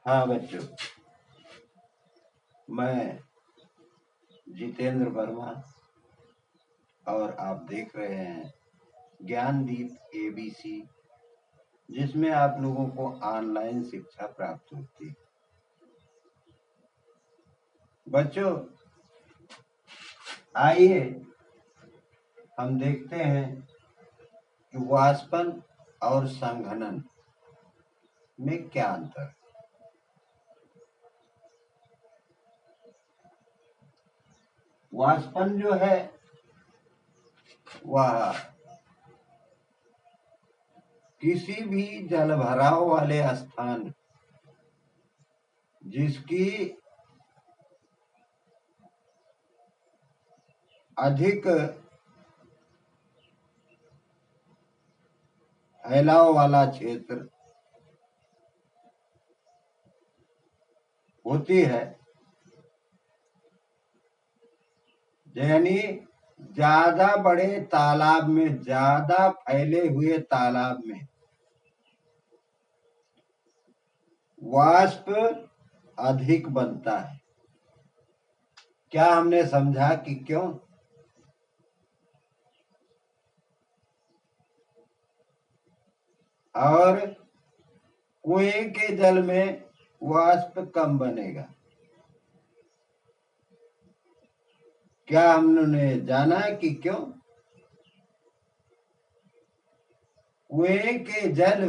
हाँ बच्चों, मैं जितेंद्र वर्मा और आप देख रहे हैं ज्ञानदीप एबीसी, जिसमें आप लोगों को ऑनलाइन शिक्षा प्राप्त होती है। बच्चों, आइए हम देखते हैं कि वाष्पन और संघनन में क्या अंतर है। वाष्पन जो है वह किसी भी जल भराव वाले स्थान जिसकी अधिक फैलाव वाला क्षेत्र होती है, यानी ज्यादा बड़े तालाब में, ज्यादा फैले हुए तालाब में वाष्प अधिक बनता है। क्या हमने समझा कि क्यों? और कुएं के जल में वाष्प कम बनेगा। क्या हमने जाना है कि क्यों? कुएं के जल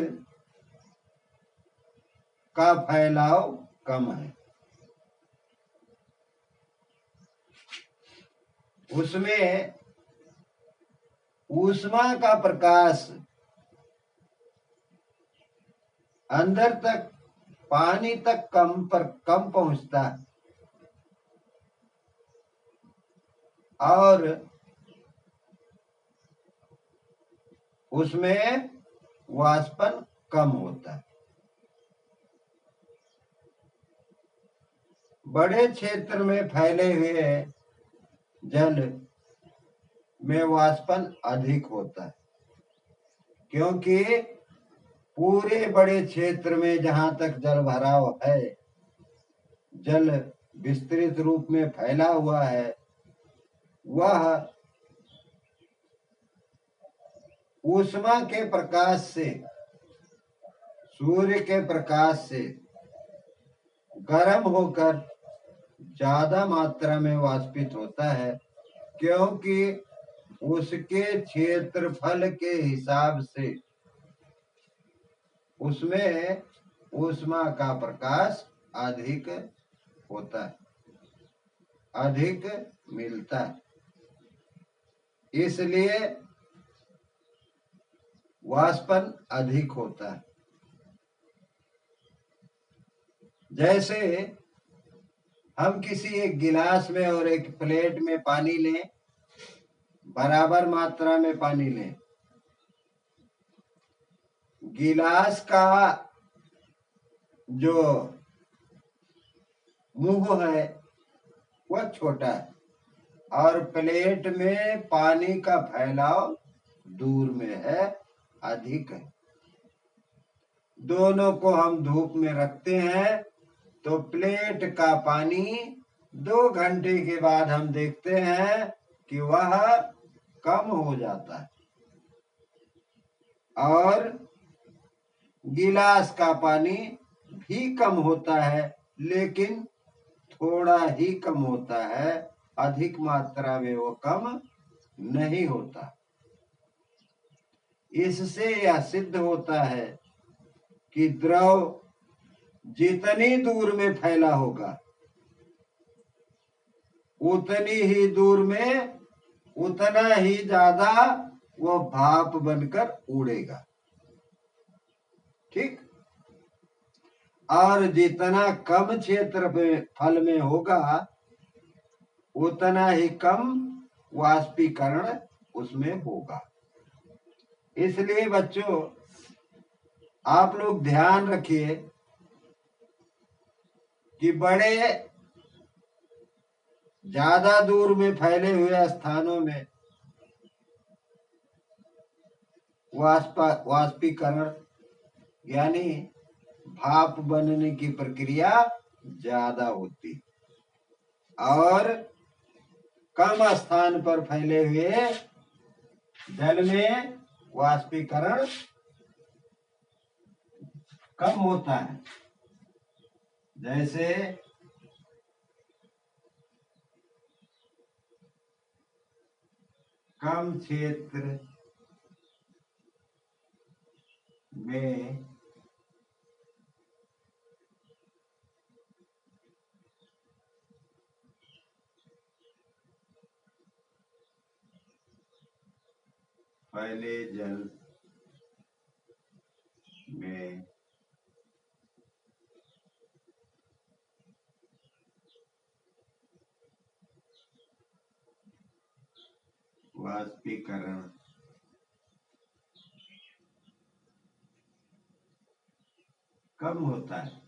का फैलाव कम है, उसमें ऊष्मा का प्रकाश अंदर तक, पानी तक कम पहुंचता है और उसमें वाष्पन कम होता है। बड़े क्षेत्र में फैले हुए जल में वाष्पन अधिक होता है, क्योंकि पूरे बड़े क्षेत्र में जहां तक जल भराव है, जल विस्तृत रूप में फैला हुआ है, वह ऊष्मा के प्रकाश से, सूर्य के प्रकाश से गर्म होकर ज्यादा मात्रा में वाष्पित होता है, क्योंकि उसके क्षेत्रफल के हिसाब से उसमें ऊष्मा का प्रकाश अधिक होता है, अधिक मिलता है, इसलिए वाष्पन अधिक होता है। जैसे हम किसी एक गिलास में और एक प्लेट में पानी लें, बराबर मात्रा में पानी लें, गिलास का जो मुंह है वह छोटा है और प्लेट में पानी का फैलाव दूर में है, अधिक है। दोनों को हम धूप में रखते हैं तो प्लेट का पानी 2 घंटे के बाद हम देखते हैं कि वह कम हो जाता है और गिलास का पानी भी कम होता है, लेकिन थोड़ा ही कम होता है, अधिक मात्रा में वो कम नहीं होता। इससे यह सिद्ध होता है कि द्रव जितनी दूर में फैला होगा, उतनी ही दूर में उतना ही ज्यादा वो भाप बनकर उड़ेगा, ठीक। और जितना कम क्षेत्रफल में होगा, उतना ही कम वाष्पीकरण उसमें होगा। इसलिए बच्चों, आप लोग ध्यान रखिए कि बड़े ज्यादा दूर में फैले हुए स्थानों में वाष्पीकरण यानी भाप बनने की प्रक्रिया ज्यादा होती और कम स्थान पर फैले हुए जल में वाष्पीकरण कम होता है। जैसे कम क्षेत्र में फैले जल में वाष्पीकरण कम होता है।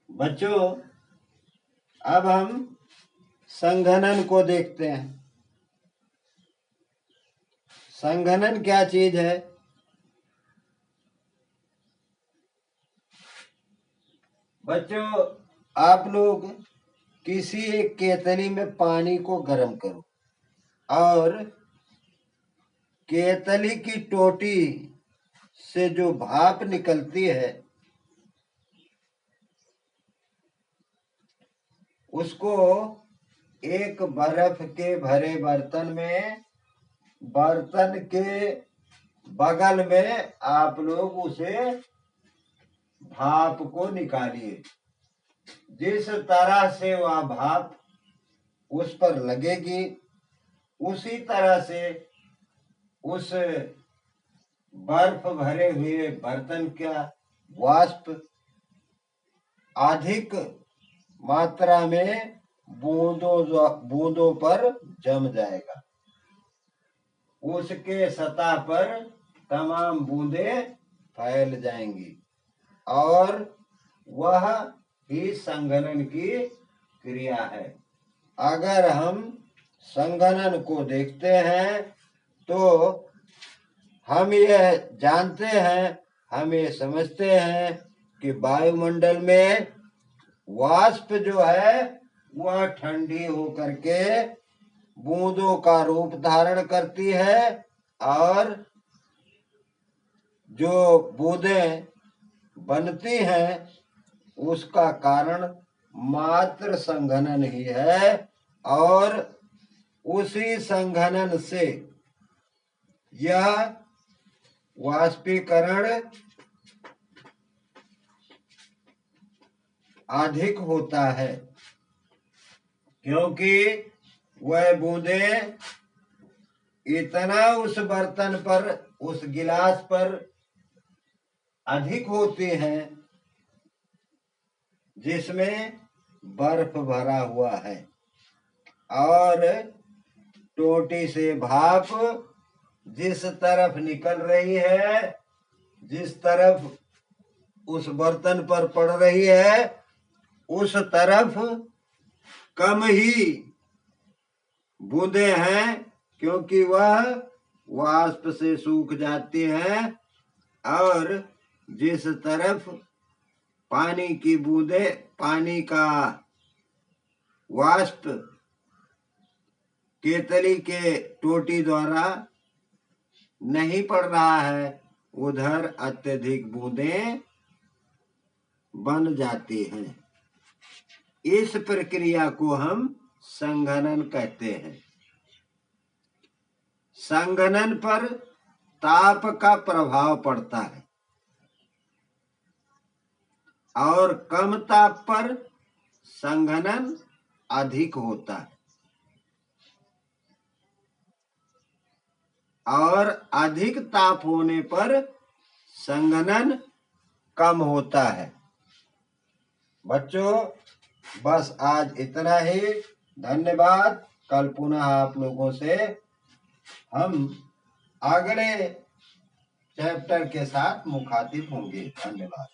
बच्चों, अब हम संघनन को देखते हैं। संघनन क्या चीज है? बच्चों, आप लोग किसी एक केतली में पानी को गर्म करो और केतली की टोटी से जो भाप निकलती है उसको एक बर्फ के भरे बर्तन में, बर्तन के बगल में आप लोग उसे भाप को निकालिए। जिस तरह से वह भाप उस पर लगेगी उसी तरह से उस बर्फ भरे हुए बर्तन का वाष्प अधिक मात्रा में बूंदों पर जम जाएगा। उसके सतह पर तमाम बूंदें फैल जाएंगी और वह ही संघनन की क्रिया है। अगर हम संघनन को देखते हैं तो हम यह जानते हैं, हम ये समझते हैं कि वायुमंडल में वाष्प जो है वह ठंडी होकर के बूंदों का रूप धारण करती है और जो बूंदें बनती हैं उसका कारण मात्र संघनन ही है और उसी संघनन से यह वाष्पीकरण अधिक होता है, क्योंकि वह बूंदें इतना उस बर्तन पर, उस गिलास पर अधिक होती हैं जिसमें बर्फ भरा हुआ है और टोटी से भाप जिस तरफ निकल रही है, जिस तरफ उस बर्तन पर पड़ रही है उस तरफ कम ही बूंदें हैं, क्योंकि वह वाष्प से सूख जाती हैं और जिस तरफ पानी की बूंदें, पानी का वाष्प केतली के टोटी द्वारा नहीं पड़ रहा है उधर अत्यधिक बूंदें बन जाती हैं। इस प्रक्रिया को हम संघनन कहते हैं। संघनन पर ताप का प्रभाव पड़ता है और कम ताप पर संघनन अधिक होता है और अधिक ताप होने पर संघनन कम होता है। बच्चों, बस आज इतना ही। धन्यवाद। कल पुनः आप लोगों से हम अगले चैप्टर के साथ मुखातिब होंगे। धन्यवाद।